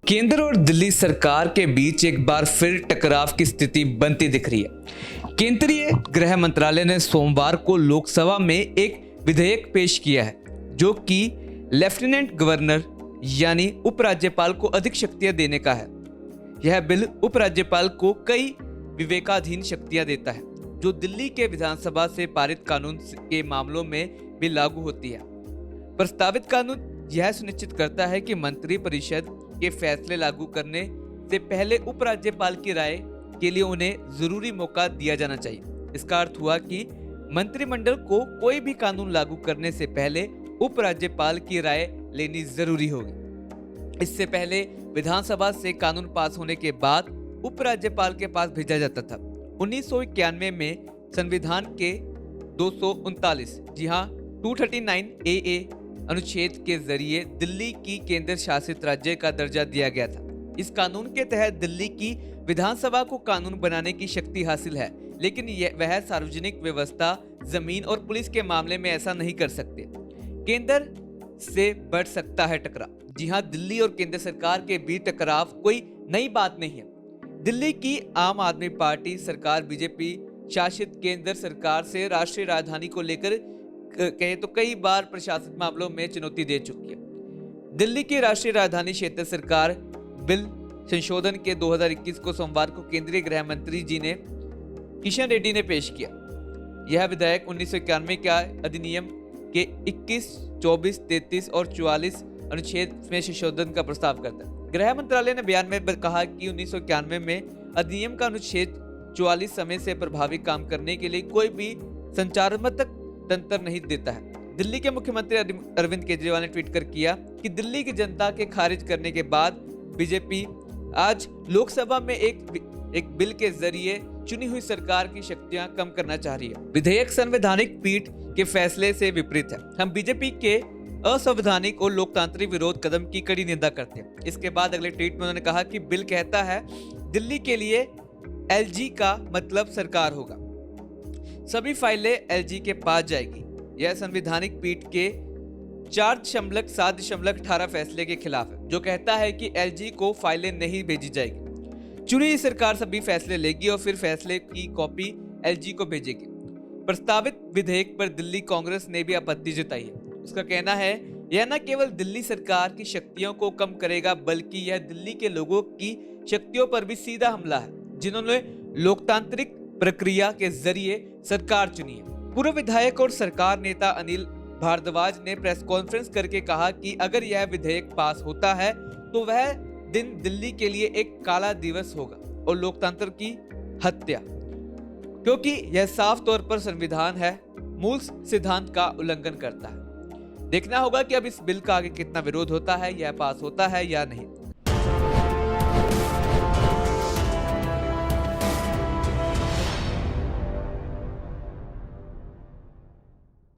केंद्र और दिल्ली सरकार के बीच एक बार फिर टकराव की स्थिति बनती दिख रही है। केंद्रीय गृह मंत्रालय ने सोमवार को लोकसभा में एक विधेयक पेश किया है जो कि लेफ्टिनेंट गवर्नर यानी उपराज्यपाल को अधिक शक्तियां देने का है। यह बिल उपराज्यपाल को कई विवेकाधीन शक्तियां देता है जो दिल्ली के विधानसभा से पारित कानून के मामलों में भी लागू होती है। प्रस्तावित कानून यह सुनिश्चित करता है कि मंत्री परिषद के फैसले लागू करने से पहले उपराज्यपाल की राय के लिए उन्हें जरूरी मौका दिया जाना चाहिए। इसका अर्थ हुआ कि मंत्रिमंडल को कोई भी कानून लागू करने से पहले उपराज्यपाल की राय लेनी जरूरी होगी। इससे पहले विधानसभा से कानून पास होने के बाद उपराज्यपाल के पास भेजा जाता था। 1991 में संविधान के 239 जी हाँ 239 AA अनुच्छेद के जरिए दिल्ली की केंद्र शासित राज्य का दर्जा दिया गया था। इस कानून के तहत दिल्ली की विधानसभा को कानून बनाने की शक्ति हासिल है, लेकिन वह सार्वजनिक व्यवस्था, जमीन और पुलिस के मामले में ऐसा नहीं कर सकते। केंद्र से बढ़ सकता है टकराव। जी हां, दिल्ली और केंद्र सरकार के बीच टकराव कोई नई बात नहीं है। दिल्ली की आम आदमी पार्टी सरकार बीजेपी शासित केंद्र सरकार से राष्ट्रीय राजधानी को लेकर कहे तो कई बार प्रशासनिक मामलों में चुनौती दे चुकी है। दिल्ली की राष्ट्रीय राजधानी क्षेत्र सरकार बिल संशोधन के 2021 को सोमवार को केंद्रीय गृह मंत्री जी ने किशन रेड्डी ने पेश किया। यह विधेयक 1991 के अधिनियम के 21, 24, 33 और 44 अनुच्छेद में संशोधन का प्रस्ताव करता है। गृह मंत्रालय ने बयान में कहा कि 1991 में अधिनियम का अनुच्छेद 44 समय से प्रभावी काम करने के लिए कोई भी संचारात्मक तंत्र नहीं देता है। दिल्ली के मुख्यमंत्री अरविंद केजरीवाल ने ट्वीट कर किया कि दिल्ली की जनता के खारिज करने के बाद बीजेपी आज लोकसभा में एक बिल के जरिए चुनी हुई सरकार की शक्तियां कम करना चाह रही है। विधेयक संवैधानिक पीठ के फैसले से विपरीत है। हम बीजेपी के असंवैधानिक और लोकतांत्रिक विरोध कदम की कड़ी निंदा करते हैं। इसके बाद अगले ट्वीट में उन्होंने कहा कि बिल कहता है दिल्ली के लिए LG का मतलब सरकार होगा, सभी फाइलें LG के पास जाएगी। यह संवैधानिक पीठ के 4.7.18 फैसले के खिलाफ है जो कहता है कि LG को फाइलें नहीं भेजी जाएगी। चुनी हुई सरकार सभी फैसले लेगी और फिर फैसले की कॉपी LG को भेजेगी। प्रस्तावित विधेयक पर दिल्ली कांग्रेस ने भी आपत्ति जताई है। उसका कहना है यह न केवल दिल्ली सरकार की शक्तियों को कम करेगा बल्कि यह दिल्ली के लोगों की शक्तियों पर भी सीधा हमला है जिन्होंने लोकतांत्रिक प्रक्रिया के जरिए सरकार चुनी है। पूर्व विधायक और सरकार नेता अनिल भारद्वाज ने प्रेस कॉन्फ्रेंस करके कहा कि अगर यह विधेयक पास होता है तो वह दिन दिल्ली के लिए एक काला दिवस होगा और लोकतंत्र की हत्या, क्योंकि यह साफ तौर पर संविधान है मूल सिद्धांत का उल्लंघन करता है। देखना होगा कि अब इस बिल का आगे कितना विरोध होता है, यह पास होता है या नहीं।